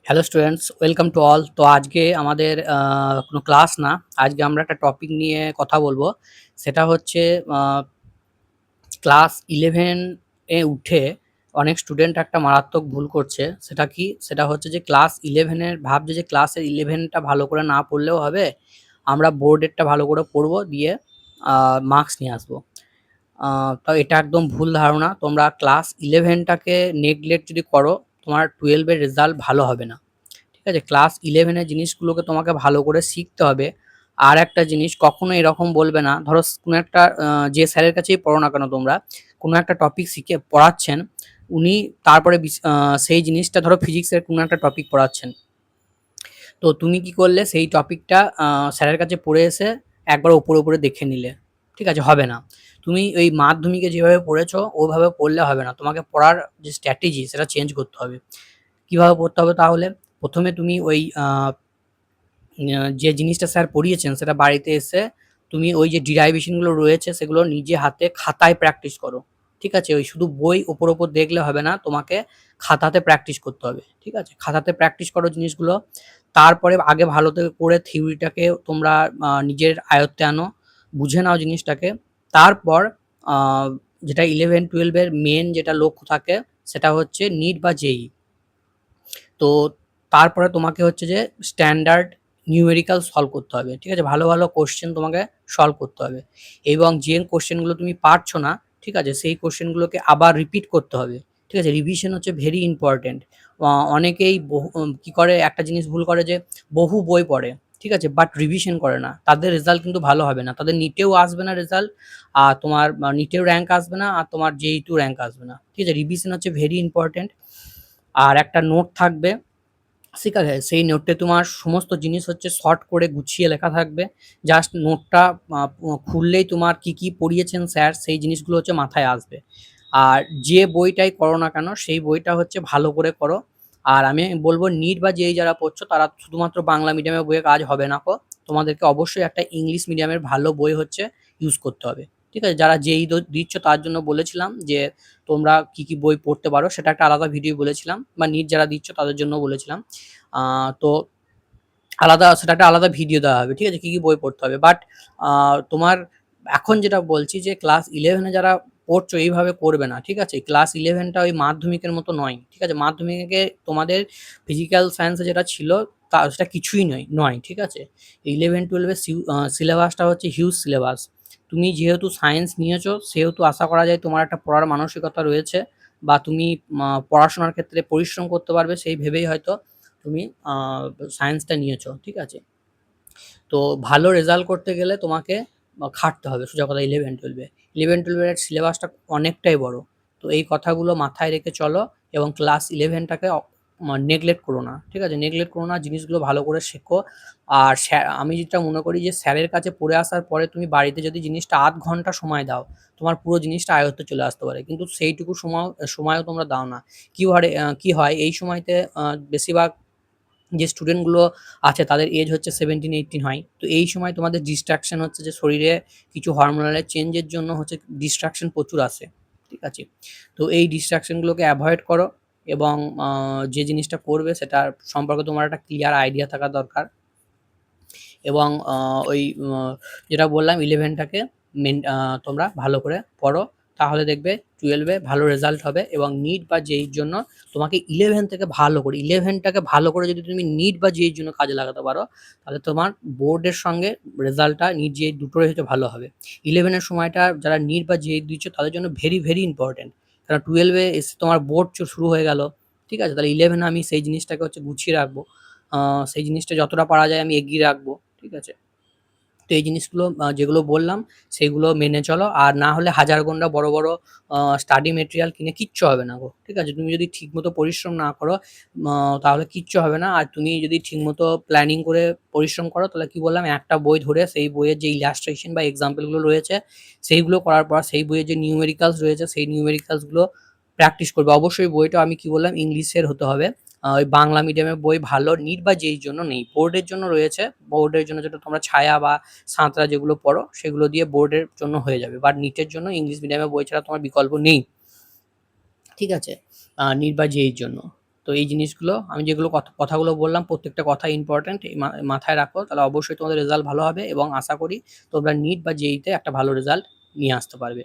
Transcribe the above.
Hello students, welcome to all. তো আজকে আমাদের কোনো ক্লাস না, আজকে আমরা একটা টপিক নিয়ে কথা বলবো। সেটা হচ্ছে ক্লাস 11 এ উঠে অনেক স্টুডেন্ট একটা মারাত্মক ভুল করছে। সেটা কি? সেটা হচ্ছে যে ক্লাস 11 এর ভাবছে যে ক্লাসের 11টা ভালো করে না পড়লেও হবে, আমরা বোর্ডেরটা ভালো করে পড়বো, দিয়ে মার্কস নিয়ে আসবো। তো এটা একদম ভুল ধারণা। তোমরা ক্লাস 11টাকে নেগলেক্ট যদি করো, তোমার 12 এর রেজাল্ট ভালো হবে না। ঠিক আছে? ক্লাস 11 এর জিনিসগুলোকে তোমাকে ভালো করে শিখতে হবে। আর একটা জিনিস, কখনো এরকম বলবে না, ধরো কোনো একটা যে স্যারের কাছেই পড়ো না কেন তোমরা, কোনো একটা টপিক শিখে পড়াচ্ছেন, উনি তারপরে সেই জিনিসটা, ধরো ফিজিক্সের কোনো একটা টপিক পড়াচ্ছেন, তো তুমি কি করলে সেই টপিকটা স্যারের কাছে পড়ে এসে একবার ওপরে ওপরে দেখে নিলে, ঠিক আছে? হবে না। তুমি ওই মাধ্যমিকে যেভাবে পড়েছো ওভাবে পড়লে হবে না, তোমাকে পড়ার যে স্ট্র্যাটেজি সেটা চেঞ্জ করতে হবে। কিভাবে পড়তে হবে তাহলে? প্রথমে তুমি ওই যে জিনিসটা স্যার পড়িয়েছেন সেটা বাড়িতে এসে তুমি ওই যে ডিরাইভেশনগুলো রয়েছে সেগুলো নিজে হাতে খাতায় প্র্যাকটিস করো। ঠিক আছে? ওই শুধু বই ওপর ওপর দেখলে হবে না, তোমাকে খাতাতে প্র্যাকটিস করতে হবে। ঠিক আছে? খাতাতে প্র্যাকটিস করো জিনিসগুলো। তারপরে আগে ভালো করে থিওরিটাকে তোমরা নিজের আয়ত্তে আনো, বুঝে নাও জিনিসটাকে। তারপর আহ, যেটা 11-12 মেন যেটা লক্ষ্য থাকে সেটা হচ্ছে নিট বা জেই। তো তারপরে তোমাকে হচ্ছে যে স্ট্যান্ডার্ড নিউমেরিক্যাল সলভ করতে হবে। ঠিক আছে? ভালো ভালো কোশ্চেন তোমাকে সলভ করতে হবে, এবং যে কোশ্চেনগুলো তুমি পারছো না, ঠিক আছে, সেই কোশ্চেনগুলোকে আবার রিপিট করতে হবে। ঠিক আছে? রিভিশন হচ্ছে ভেরি ইম্পর্টেন্ট। অনেকেই কি করে, একটা জিনিস ভুল করে যে বহু বই পড়ে, ঠিক আছে, বাট রিভিশন করে না, তাদের রেজাল্ট কিন্তু ভালো হবে না, তাদের নিটেও আসবে না রেজাল্ট, আর তোমার নিটেও র্যাঙ্ক আসবে না, আর তোমার জেই টু র্যাঙ্ক আসবে না। ঠিক আছে? রিভিশন হচ্ছে ভেরি ইম্পর্টেন্ট। আর একটা নোট থাকবে, ঠিক আছে? সেই নোটে তোমার সমস্ত জিনিস হচ্ছে শর্ট করে গুছিয়ে লেখা থাকবে। জাস্ট নোটটা খুললেই তোমার কি কি পড়িয়েছেন স্যার সেই জিনিসগুলো হচ্ছে মাথায় আসবে। আর যে বইটাই করো না কেন সেই বইটা হচ্ছে ভালো করে করো। আর আমি বলবো, নিট বা যেই যারা পড়ছো তারা শুধুমাত্র বাংলা মিডিয়ামের বইয়ে কাজ হবে না কো, তোমাদেরকে অবশ্যই একটা ইংলিশ মিডিয়ামের ভালো বই হচ্ছে ইউজ করতে হবে। ঠিক আছে? যারা যেই দিচ্ছ তার জন্য বলেছিলাম যে তোমরা কি কি বই পড়তে পারো, সেটা একটা আলাদা ভিডিও বলেছিলাম, বা নিট যারা দিচ্ছ তাদের জন্য বলেছিলাম। তো আলাদা, সেটা একটা আলাদা ভিডিও দেওয়া হবে। ঠিক আছে? কি কি বই পড়তে হবে, বাট তোমার এখন যেটা বলছি যে ক্লাস 11-এ যারা পড়ছো এইভাবে করবে না। ঠিক আছে? ক্লাস 11টা ওই মাধ্যমিকের মতো নয়। ঠিক আছে? মাধ্যমিকে তোমাদের ফিজিক্যাল সায়েন্সে যেটা ছিল তা সেটা কিছুই নয়। ঠিক আছে? 11-12-এর সিলেবাসটা হচ্ছে হিউজ সিলেবাস। তুমি যেহেতু সায়েন্স নিয়েছো সেহেতু আশা করা যায় তোমার একটা পড়ার মানসিকতা রয়েছে, বা তুমি পড়াশোনার ক্ষেত্রে পরিশ্রম করতে পারবে সেই ভেবেই হয়তো তুমি সায়েন্সটা নিয়েছো। ঠিক আছে? তো ভালো রেজাল্ট করতে গেলে তোমাকে খাটতে হবে, সোজা কথা। 11-12-এর সিলেবাসটা অনেকটাই বড়। তো এই কথাগুলো মাথায় রেখে চলো, এবং ক্লাস 11টাকে নেগলেক্ট করো না। ঠিক আছে? নেগলেক্ট করো না, জিনিসগুলো ভালো করে শেখো। আর আমি যেটা মনে করি যে স্যারের কাছে পড়ে আসার পরে তুমি বাড়িতে যদি জিনিসটা আধ ঘন্টা সময় দাও, তোমার পুরো জিনিসটা আয়ত্তে চলে আসতে পারে, কিন্তু সেইটুকু সময়ও তোমরা দাও না। কি হয় এই সময়তে, বেশিরভাগ যে স্টুডেন্টগুলো আছে তাদের এজ হচ্ছে 17-18 হয়। তো এই সময় তোমাদের ডিস্ট্রাকশন হচ্ছে যে শরীরে কিছু হরমোনাল চেঞ্জের জন্য হচ্ছে ডিস্ট্রাকশন প্রচুর আসে। ঠিক আছে? তো এই ডিস্ট্রাকশনগুলোকে অ্যাভয়েড করো, এবং যে জিনিসটা করবে সেটার সম্পর্কে তোমার একটা ক্লিয়ার আইডিয়া থাকা দরকার। এবং ওই যেটা বললাম 11টাকে তোমরা ভালো করে পড়ো, তাহলে দেখবে 12-এ ভালো রেজাল্ট হবে। এবং নিট বা জেইর জন্য তোমাকে 11টাকে ভালো করে যদি তুমি নিট বা জেইর জন্য কাজে লাগাতে পারো, তাহলে তোমার বোর্ডের সঙ্গে রেজাল্টটা নিট জেই দুটোরই হয়তো ভালো হবে। 11-এর সময়টা যারা নিট বা জেই দিচ্ছ তাদের জন্য ভেরি ভেরি ইম্পর্টেন্ট, কারণ 12-এ এসে তোমার বোর্ড শুরু হয়ে গেল। ঠিক আছে? তাহলে 11-এ আমি সেই জিনিসটাকে হচ্ছে গুছিয়ে রাখবো, সেই জিনিসটা যতটা পারা যায় আমি এগিয়ে রাখবো। ঠিক আছে? তো এই জিনিসগুলো যেগুলো বললাম সেগুলো মেনে চলো। আর না হলে হাজার গোন্ডা বড় বড় স্টাডি মেটেরিয়াল কিনে কিচ্ছু হবে না গো। ঠিক আছে? তুমি যদি ঠিকমতো পরিশ্রম না করো, তাহলে কিচ্ছু হবে না। আর তুমি যদি ঠিকমতো প্ল্যানিং করে পরিশ্রম করো, তাহলে কি বললাম, একটা বই ধরে সেই বইয়ের যে ইলাস্ট্রেশন বা এক্সাম্পলগুলো রয়েছে সেইগুলো করার পর সেই বইয়ের যে নিউমেরিক্যালস রয়েছে সেই নিউমেরিক্যালসগুলো প্র্যাকটিস করবে। অবশ্যই বইটা আমি কি বললাম, ইংলিশের হতে হবে। ওই বাংলা মিডিয়ামের বই ভালো নিট বা যেই জন্য নেই, বোর্ডের জন্য রয়েছে। বোর্ডের জন্য যেটা তোমরা ছায়া বা সাঁতরা যেগুলো পড়ো সেগুলো দিয়ে বোর্ডের জন্য হয়ে যাবে, বাট নিটের জন্য ইংলিশ মিডিয়ামের বই ছাড়া তোমার বিকল্প নেই। ঠিক আছে? নিট বা জেইর জন্য। তো এই জিনিসগুলো আমি যেগুলো কথাগুলো বললাম প্রত্যেকটা কথা ইম্পর্টেন্ট, মাথায় রাখো, তাহলে অবশ্যই তোমাদের রেজাল্ট ভালো হবে এবং আশা করি তোমরা নিট বা জেইতে একটা ভালো রেজাল্ট নিয়ে আসতে পারবে।